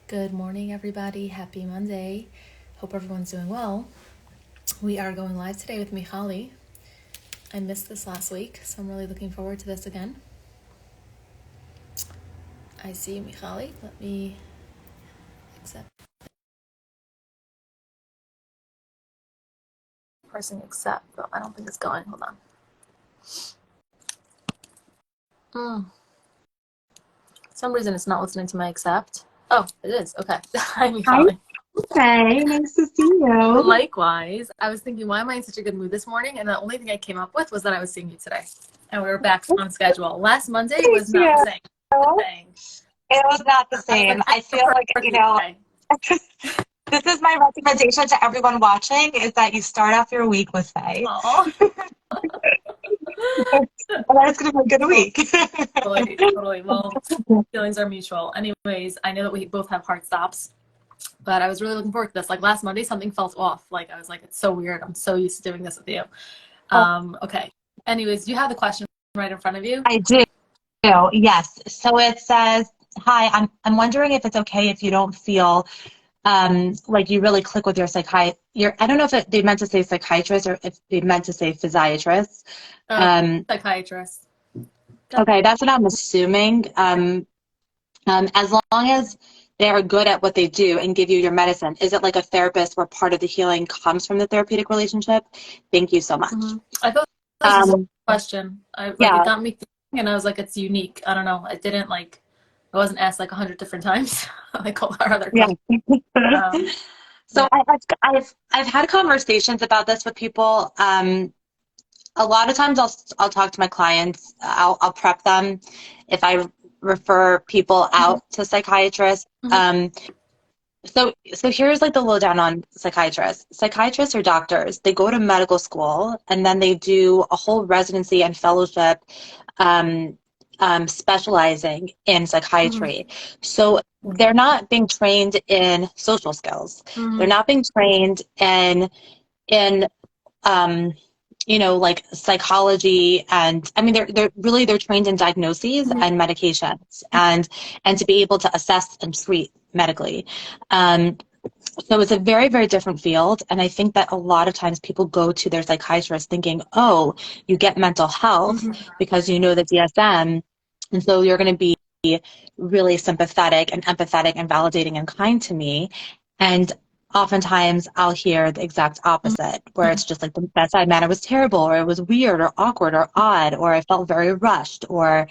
Good morning, everybody. Happy Monday. Hope everyone's doing well. We are going live today with Michali. I missed this last week, so I'm really looking forward to this again. I see you, Michali. Let me accept. Pressing accept, but I don't think it's going. Hold on. For some reason, it's not listening to my accept. Oh, it is. Okay. Hi, Hi, Michali. Faye. Nice to see you. Likewise, I was thinking, why am I in such a good mood this morning? And the only thing I came up with was that I was seeing you today. And we were back on schedule. Last Monday Thank was not the you. same thing. It was not the I was same. like, I a feel like, perfect day. this is my recommendation to everyone watching is that you start off your week with Faye. Aw. And then it's going to be a good week. Totally. Well, feelings are mutual. Anyways, I know that we both have hard stops, but I was really looking forward to this. Like last Monday, something felt off. Like I was like, it's so weird. I'm so used to doing this with you. Okay. Anyways, do you have the question right in front of you? I do. Yes. So it says, hi, I'm wondering if it's okay if you don't feel like you really click with your I don't know if they meant to say psychiatrist or if they meant to say physiatrist. Psychiatrist. Okay, that's what I'm assuming. As long as they're good at what they do and give you your medicine, is it like a therapist where part of the healing comes from the therapeutic relationship? Thank you so much. I thought this was a Um, question. It yeah, got me thinking, and I was like, it's unique. I don't know. I wasn't asked like 100 different times, like all our other yeah. questions. Um, So yeah. I've had conversations about this with people. A lot of times I'll talk to my clients. I'll prep them if I refer people out to psychiatrists. So here's like the lowdown on psychiatrists. Psychiatrists are doctors. They go to medical school and then they do a whole residency and fellowship, um, specializing in psychiatry. So they're not being trained in social skills. They're not being trained in um, like psychology, and I mean they're trained in diagnoses and medications and to be able to assess and treat medically. Um, so it's a very, very different field, and I think that a lot of times people go to their psychiatrist thinking, oh, you get mental health because you know the DSM, and so you're going to be really sympathetic and empathetic and validating and kind to me. And oftentimes I'll hear the exact opposite, where it's just like the bedside manner was terrible, or it was weird or awkward or odd, or I felt very rushed, or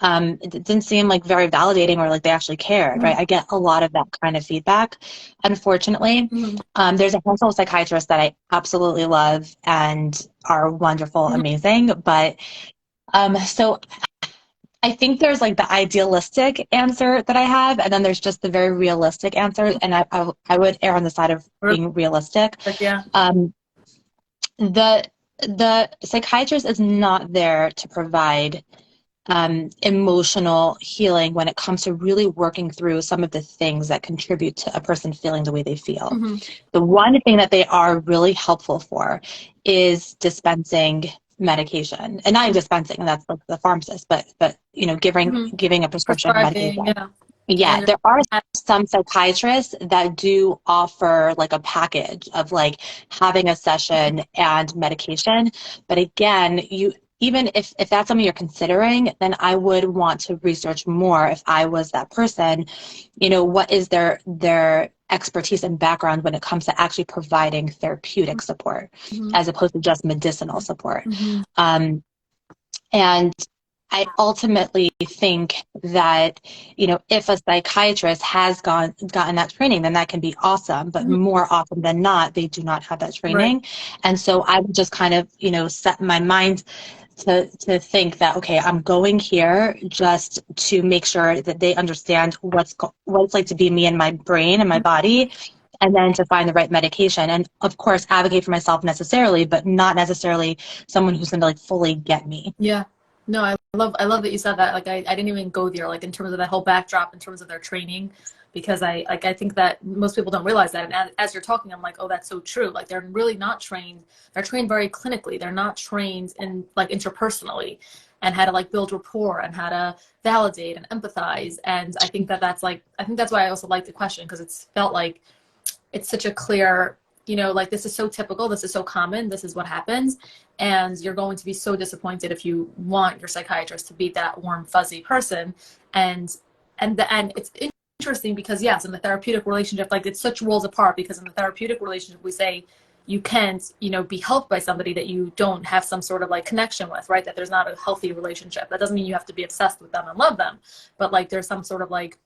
it didn't seem like very validating, or like they actually cared, right? I get a lot of that kind of feedback, unfortunately. There's a handful of psychiatrists that I absolutely love and are wonderful, amazing, but so I think there's like the idealistic answer that I have, and then there's just the very realistic answer. And I would err on the side of being realistic. But yeah. The psychiatrist is not there to provide emotional healing when it comes to really working through some of the things that contribute to a person feeling the way they feel. The one thing that they are really helpful for is dispensing medication, and not even dispensing, that's like the pharmacist, but giving a prescription of medication. Yeah, there are some psychiatrists that do offer like a package of like having a session and medication. But again, even if that's something you're considering, then I would want to research more if I was that person. What is their expertise and background when it comes to actually providing therapeutic support as opposed to just medicinal support. And I ultimately think that, if a psychiatrist has gotten that training, then that can be awesome. But more often than not, they do not have that training. Right. And so I would just kind of, set my mind to think that, okay, I'm going here just to make sure that they understand what it's like to be me and my brain and my body, and then to find the right medication. And of course, advocate for myself necessarily, but not necessarily someone who's going to like fully get me. Yeah. No, I love that you said that. Like I didn't even go there, like in terms of that whole backdrop, in terms of their training, because I think that most people don't realize that. And as you're talking, I'm like, oh, that's so true. Like they're really not trained. They're trained very clinically. They're not trained in like interpersonally. and how to like build rapport and how to validate and empathize. And I think that's like, I think that's why I also like the question, because it's felt like it's such a clear, you know, like this is so typical, this is so common, this is what happens. And you're going to be so disappointed if you want your psychiatrist to be that warm, fuzzy person. And it's interesting because yes, in the therapeutic relationship, like it's such worlds apart, because in the therapeutic relationship, we say you can't, you know, be helped by somebody that you don't have some sort of like connection with, right? That there's not a healthy relationship. That doesn't mean you have to be obsessed with them and love them, but like there's some sort of like,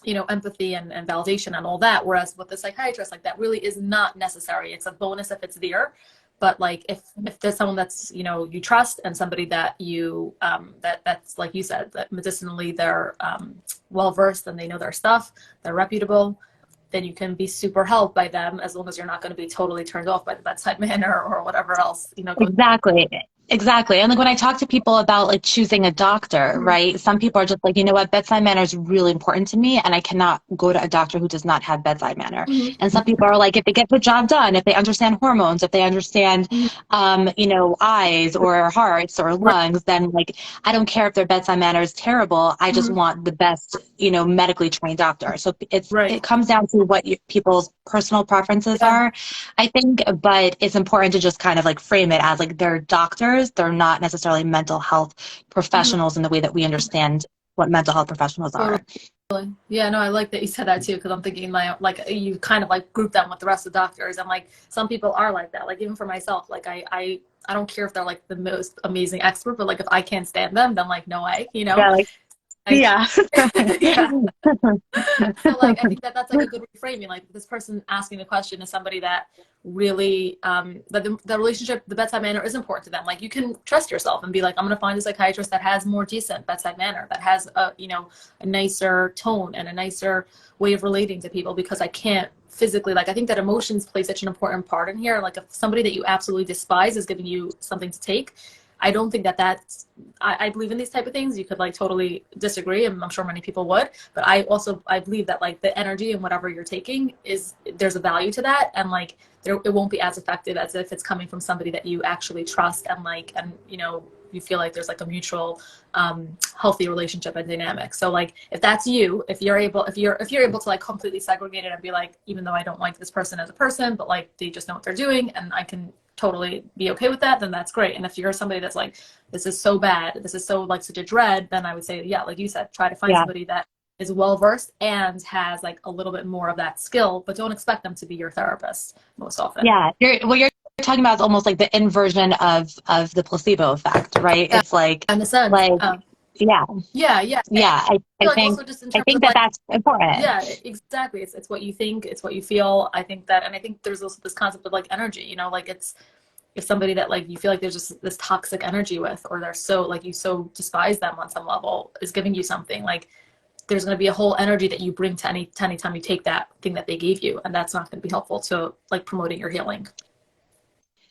you know, empathy and validation and all that. Whereas with the psychiatrist, like that really is not necessary. It's a bonus if it's there. But like if there's someone that's, you know, you trust, and somebody that you that's like you said, that medicinally they're well versed and they know their stuff, they're reputable, then you can be super helped by them, as long as you're not going to be totally turned off by the bedside manner or whatever else, you know. Exactly. Exactly. And like when I talk to people about like choosing a doctor, right? Some people are just like, you know what, bedside manner is really important to me, and I cannot go to a doctor who does not have bedside manner. And some people are like, if they get the job done, if they understand hormones, if they understand, you know, eyes or hearts or lungs, then like, I don't care if their bedside manner is terrible. I just want the best, you know, medically trained doctor. So it comes down to what people's personal preferences are, I think, but it's important to just kind of like frame it as like they're doctors. They're not necessarily mental health professionals in the way that we understand what mental health professionals are. Yeah, no, I like that you said that too, because I'm thinking like you kind of like group them with the rest of the doctors, and like some people are like that. Like even for myself, like I don't care if they're like the most amazing expert, but like if I can't stand them, then like no way, you know. Yeah, like, yeah. Yeah. So like I think that's like a good reframing. Like this person asking the question is somebody that really that the relationship, the bedside manner is important to them. Like you can trust yourself and be like, I'm gonna find a psychiatrist that has more decent bedside manner, that has a, you know, a nicer tone and a nicer way of relating to people, because I can't physically, like I think that emotions play such an important part in here. Like if somebody that you absolutely despise is giving you something to take, I don't think that's, I believe in these type of things. You could like totally disagree, and I'm sure many people would, but I believe that like the energy and whatever you're taking there's a value to that, and like it won't be as effective as if it's coming from somebody that you actually trust and like, and you know, you feel like there's like a mutual healthy relationship and dynamic. So like if that's you, if you're able to like completely segregate it and be like, even though I don't like this person as a person, but like they just know what they're doing and I can totally be okay with that, then that's great. And if you're somebody that's like, this is so bad, this is so like such a dread, then I would say, yeah, like you said, try to find somebody that is well versed and has like a little bit more of that skill, but don't expect them to be your therapist most often. Yeah, what you're talking about is almost like the inversion of the placebo effect, right? Yeah, It's like, in a sense, yeah. I I like think also just in terms of that like, that's important. yeah, exactly. It's what you think, it's what you feel. I think that, and I think there's also this concept of like energy, you know, like it's, if somebody that like you feel like there's just this toxic energy with, or they're so like you so despise them on some level, is giving you something, like there's going to be a whole energy that you bring to any time you take that thing that they gave you, and that's not going to be helpful to like promoting your healing.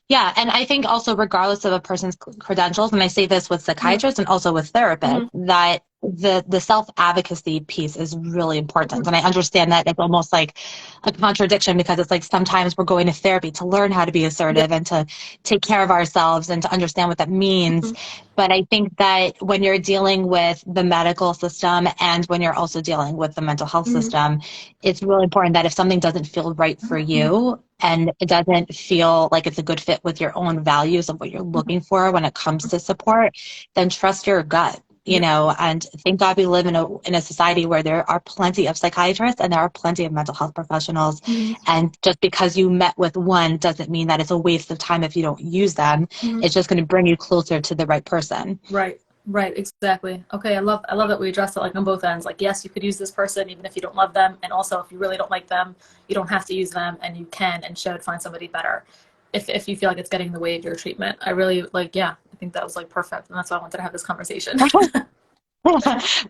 Yeah, and I think also regardless of a person's credentials, and I say this with psychiatrists and also with therapists, that the self-advocacy piece is really important. And I understand that it's almost like a contradiction, because it's like sometimes we're going to therapy to learn how to be assertive and to take care of ourselves and to understand what that means. But I think that when you're dealing with the medical system and when you're also dealing with the mental health system, it's really important that if something doesn't feel right for you and it doesn't feel like it's a good fit with your own values of what you're looking for when it comes to support, then trust your gut. You know, and thank God we live in a society where there are plenty of psychiatrists and there are plenty of mental health professionals. And just because you met with one doesn't mean that it's a waste of time if you don't use them. It's just going to bring you closer to the right person. Right, exactly. Okay, I love that we addressed it like on both ends. Like, yes, you could use this person even if you don't love them, and also if you really don't like them, you don't have to use them, and you can and should find somebody better if you feel like it's getting in the way of your treatment. I really like, yeah, I think that was like perfect, and that's why I wanted to have this conversation. Well,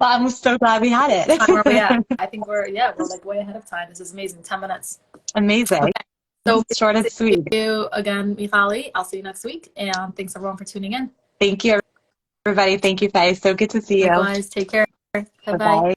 I'm so glad we had it. Where we at? I think we're like way ahead of time. This is amazing. 10 minutes. Amazing. Okay. So short and sweet. Thank you again, Mihaly. I'll see you next week, and thanks everyone for tuning in. Thank you, everybody. Thank you, Faye. So good to see you. Likewise. Take care. Bye-bye.